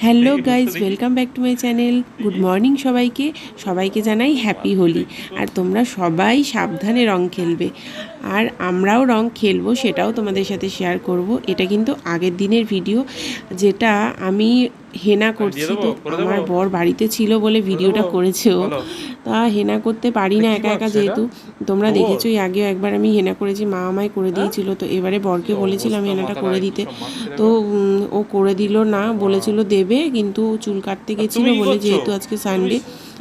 Hello guys, welcome back to my channel. Good morning সবাইকে জানাই happy Holi. আর তোমরা সবাই সাবধানে রং খেলবে, আর আমরাও রং খেলবো, সেটাও তোমাদের সাথে শেয়ার করব। এটা কিন্তু আগের দিনের ভিডিও, যেটা আমি হেনা করছি। তো আমার বর বাড়িতে ছিল বলে ভিডিওটা করেছে ও। তা হেনা করতে পারি না একা একা, যেহেতু তোমরা দেখেছোই আগেও একবার আমি হেনা করেছি, মা আমায় করে দিয়েছিল। তো এবারে বরকে বলেছিলাম হেনাটা করে দিতে, তো ও করে দিল না, বলেছিল দেবে, কিন্তু চুল কাটতে গেছিলো বলে, যেহেতু আজকে সানডে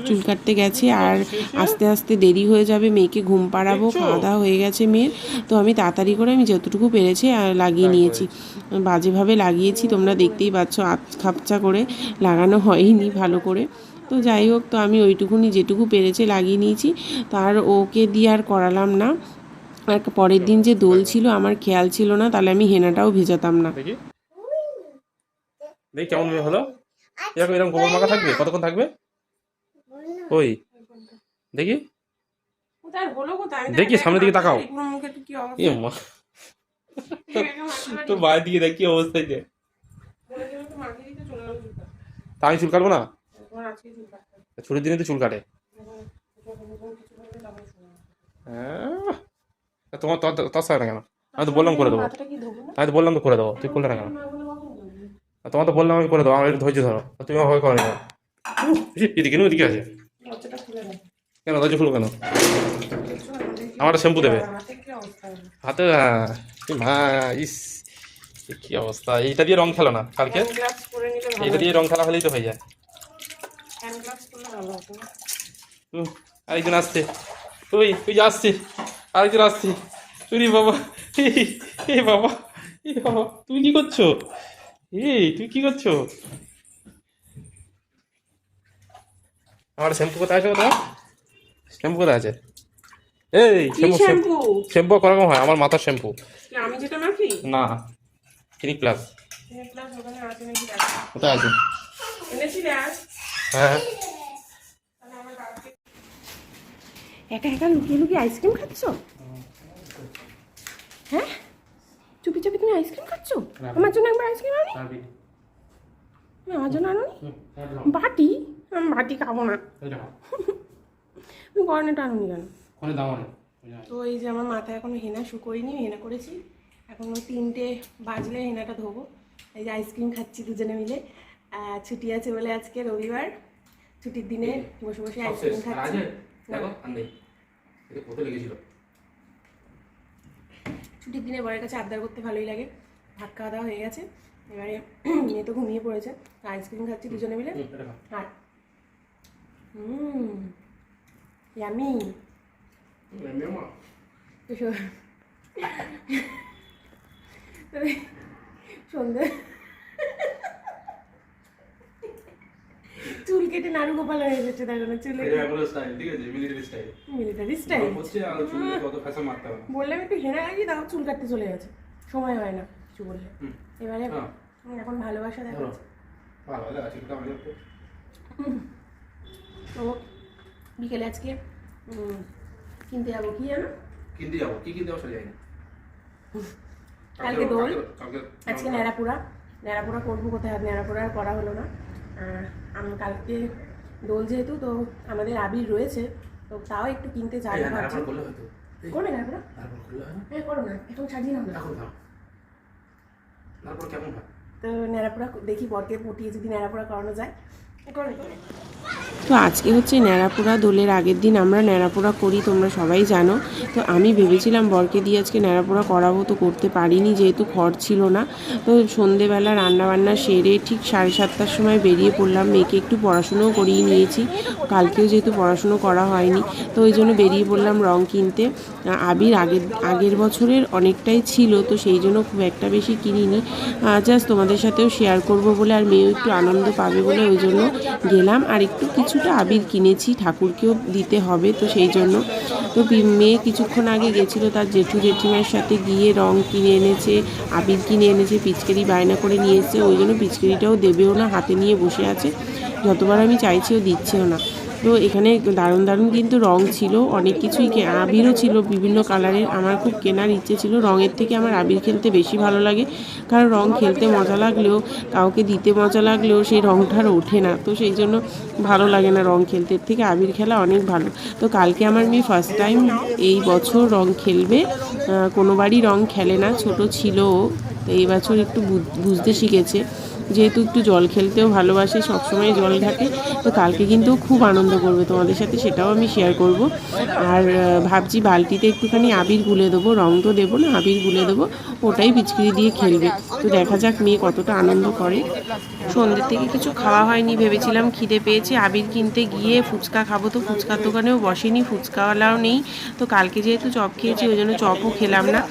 চুল কাটতে গেছে আর আস্তে আস্তে দেরি হয়ে যাবে, মেয়েকে ঘুম পাড়াবো, খাওয়া দাওয়া হয়ে গেছে মেয়ের। তো আমি তাড়াতাড়ি করে আমি যতটুকু পেরেছি লাগিয়ে নিয়েছি, বাজেভাবে লাগিয়েছি, তোমরা দেখতেই পাচ্ছ, খাপচা করে লাগানো হয়নি ভালো করে। তো যাই হোক, তো আমি ওইটুকুনি যেটুকু পেরেছে লাগিয়ে নিয়েছি, তার ওকে দিয়ে আর করালাম না। আর পরের দিন যে দোল ছিল আমার খেয়াল ছিল না, তাহলে আমি হেনাটাও ভেজাতাম না। দেখি কেমন হলো। এরকম এরকম গোবর মাখা থাকবে, কতক্ষণ থাকবে? ওই দেখি দেখি সামনের দিকে তাকাও। তোর বাইরের দিকে দেখ কি অবস্থা। তা আমি চুল কাটবো না, ছুটির দিনে তো চুল কাটে। তোমার তোর সাথে না কেন? আমি তো বললাম করে দেবো, আমি তো বললাম তো করে দেবো, তুই করলে না কেন? তোমার তো বললাম আমি করে দেবো, আমার একটু ধৈর্য ধরো, তুমি আমাকে করে না। এদিকে এদিকে আছে কেন? ধৈর্য খুলো কেন? আমার শ্যাম্পু দেবে হাতে? মা ইস, কি অবস্থা। এইটা দিয়ে রং খেলো না কালকে, এইটা দিয়ে রং খেলা হলেই তো হয়ে যায়। আরেকজন আসছে, তুই তুই যে আসছে, আরেকজন আসছে। তুই বাবা, এই বাবা, এই বাবা, তুমি কি করছো? এই তুই কি করছো? আমার শ্যাম্পু কোথায় আছে? কোথায় শ্যাম্পু কোথায় আছে? এই শ্যাম্পু, শ্যাম্পু করকম হয়? আমার মাথার শ্যাম্পু আমি যেটা মাখি না, ক্লিনিক প্লাস কোথায় আছে? হ্যাঁ, একা একা লুকিয়ে লুকিয়ে আইসক্রিম খাচ্ছ? হ্যাঁ, চুপি চুপি তুমি আইসক্রিম খাচ্ছ? আমার জন্য একবার আইসক্রিম আনি। আমার জন্য আনো বাটি? আমি বাটি খাবো না। তুমি কর্নেটা আনুনি কেন? তো এই যে আমার মাথায় এখনো হেনা শুকোয়নি, হেনা করেছি, এখনো 3টে বাজলে হেনাটা ধোবো। এই যে আইসক্রিম খাচ্ছি দুজনে মিলে, ছুটি আছে বলে আজকে রবিবার, ছুটির দিনে বসে বসে আইসক্রিম খাচ্ছি। ছুটির দিনে বরের কাছে আবদার করতে ভালোই লাগে। ভাত খাওয়া দাওয়া হয়ে গেছে, এবারে মেয়ে তো ঘুমিয়ে পড়েছে, আইসক্রিম খাচ্ছি দুজনে মিলে। আর ইয়ামি সন্ধ্যে চুল কেটে নাড়ু গোপাল হয়ে গেছে, দেখো না চুলে মিলিটারি স্টাইল। বললাম একটু হেনা লাগিয়ে দাও, চুল কাটতে চলে গেছে, সময় হয় না কিছু বললে। এবারে এখন ভালোবাসা দেখাচ্ছে। তো বিকেলে আজকে কিনতে যাবো, কি জানো কিনতে যাবো, কি কিনতে যাবো জানি না। কালকে দোল, আজকে ন্যাড়াপোড়া করবো, কোথায় ন্যাড়াপোড়া আর করা হলো না। আমি কালকে দোল যেহেতু, তো আমাদের আবির রয়েছে, তো তাও একটু কিনতে যাবো ভাবছি। করবে ন্যাড়াপোড়া? হ্যাঁ করো না, এখন সাজিয়ে নাও না। তো ন্যাড়াপোড়া দেখি বরকে পটিয়ে যদি ন্যাড়াপোড়া করানো যায়। তো আজকে হচ্ছে ন্যাড়াপোড়া, দোলের আগের দিন আমরা ন্যাড়াপোড়া করি, তোমরা সবাই জানো। তো আমি ভেবেছিলাম বরকে দিয়ে আজকে ন্যাড়াপোড়া করাবো, তো করতে পারিনি যেহেতু খড় ছিল না। তো সন্ধেবেলা রান্নাবান্না সেরে ঠিক 7:30টার সময় বেরিয়ে পড়লাম, মেয়েকে একটু পড়াশুনোও করিয়ে নিয়েছি, কালকেও যেহেতু পড়াশুনো করা হয়নি, তো ওই জন্য বেরিয়ে পড়লাম রং কিনতে। আবির আগের বছরের অনেকটাই ছিল, তো সেই জন্য খুব একটা বেশি কিনিনি, জাস্ট তোমাদের সাথেও শেয়ার করব বলে, আর মেয়েও একটু আনন্দ পাবে বলে ওই জন্য গেলাম। আর একটু কিছুটা আবির কিনেছি, ঠাকুরকেও দিতে হবে, তো সেই জন্য। তো মেয়ে কিছুক্ষণ আগে গেছিলো তার জেঠু জেঠিমার সাথে, গিয়ে রং কিনে এনেছে, আবির কিনে এনেছে, পিচকারি বায়না করে নিয়ে এসেছে, ওই জন্য পিচকারিটাও দেবেও না, হাতে নিয়ে বসে আছে। যতবার আমি চাইছি ও দিচ্ছেও না। তো এখানে দারুণ দারুণ কিন্তু রং ছিল, অনেক কিছুই, আবিরও ছিল বিভিন্ন কালারের। আমার খুব কেনার ইচ্ছে ছিল, রঙের থেকে আমার আবির খেলতে বেশি ভালো লাগে, কারণ রং খেলতে মজা লাগলেও, কাউকে দিতে মজা লাগলেও সেই রংটা আর ওঠে না, তো সেই জন্য ভালো লাগে না রং খেলতে। এর থেকে আবির খেলা অনেক ভালো। তো কালকে আমার মেয়ে ফার্স্ট টাইম এই বছর রং খেলবে, কোনোবারই রং খেলে না, ছোট ছিল ও, তো এই বছর একটু বুঝতে শিখেছে, যেহেতু একটু জল খেলতেও ভালোবাসে, সবসময় জল ঘাটে। তো কালকে কিন্তু খুব আনন্দ করবে তোমাদের সাথে, সেটাও আমি শেয়ার করব। আর ভাবছি বালতিতে একটুখানি আবির গুলে দেবো, রং তো দেবো না, আবির গুলে দেবো, ওটাই পিচকিরি দিয়ে খেলবে। তো দেখা যাক মেয়ে কতটা আনন্দ করে। সন্ধ্যের থেকে কিছু খাওয়া হয়নি, ভেবেছিলাম খিদে পেয়েছে আবির কিনতে গিয়ে ফুচকা খাবো, তো ফুচকার দোকানেও বসেনি, ফুচকাওয়ালাও নেই। তো কালকে যেহেতু চপ খেয়েছি ওই জন্য চপও খেলাম না।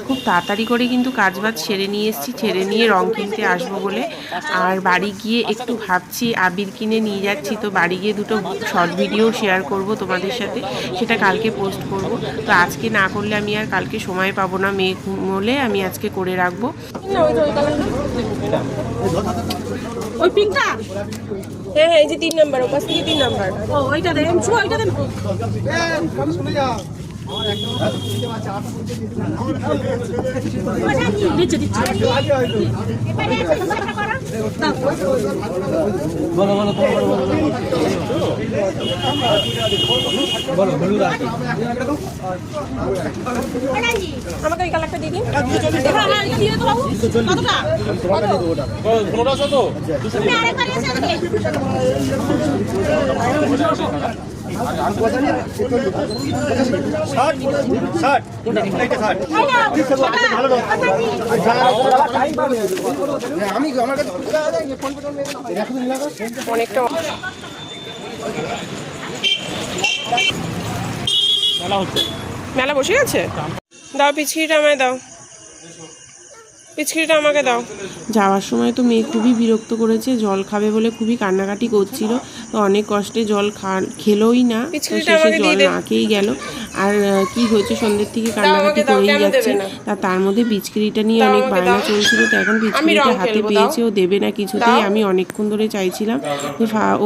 খুব তাড়াতাড়ি করে কিন্তু কাজবাজ সেরে নিয়ে এসেছি, ছেড়ে নিয়ে রং কিনতে আসবো বলে। আর বাড়ি গিয়ে একটু ভাবছি আবির কিনে নিয়ে যাচ্ছি, তো বাড়ি গিয়ে দুটো শর্ট ভিডিও শেয়ার করব তোমাদের সাথে, সেটা কালকে পোস্ট করব। তো আজকে না করলে আমি আর কালকে সময় পাবো না, মেয়ে ঘুমোলে আমি আজকে করে রাখবো। ওই পিঙ্কটা, হ্যাঁ হ্যাঁ, এই যে 3 নাম্বার, ওপাশ থেকে 3 নাম্বার। ও ওইটা দেন, ওইটা দেন। দিচ্ছে দিচ্ছে। আমাকে ওই কালারটা দিয়ে দিন। দিয়ে তো বাবু কতটা? অনেকটা মেলা বসে গেছে। দাও পিচকিরিটা আমায় দাও, পিচকিরিটা আমাকে দাও। যাওয়ার সময় তো মেয়ে খুবই বিরক্ত করেছে, জল খাবে বলে খুবই কান্নাকাটি করছিল, তো অনেক কষ্টে জল খেলোই না, তো শেষে জল না খেয়েই গেল। আর কি হয়েছে, সন্ধ্যের থেকে কান্নাকাটি করেই যাচ্ছে, তার মধ্যে পিচকিরিটা নিয়ে অনেক বায়না চলছিল। তো এখন পিচকিরিটা হাতে পেয়েছে, ও দেবে না কিছুতেই। আমি অনেকক্ষণ ধরে চাইছিলাম,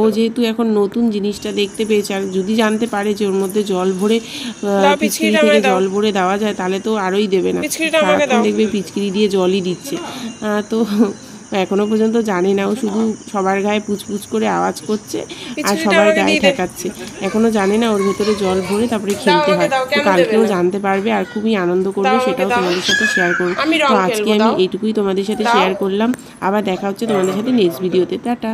ও যেহেতু এখন নতুন জিনিসটা দেখতে পেয়েছে, আর যদি জানতে পারে যে ওর মধ্যে জল ভরে, পিচকিরি থেকে জল ভরে দেওয়া যায়, তাহলে তো আরোই দেবে না, সারাক্ষণ দেখবে পিচকিরি দিয়ে জলই দিচ্ছে। তো এখনো পর্যন্ত জানি না, ও শুধু সবার গায়ে পুচপুচ করে আওয়াজ করছে আর সবার গায়ে ঠেকাচ্ছে, এখনো জানে না ওর ভেতরে জল ভরে তারপরে খেলতে হয়। তো কালকেও জানতে পারবে আর খুবই আনন্দ করবে, সেটাও তোমাদের সাথে শেয়ার করবো। তো আজকে আমি এইটুকুই তোমাদের সাথে শেয়ার করলাম, আবার দেখা হচ্ছে তোমাদের সাথে নেক্সট ভিডিওতে। টাটা।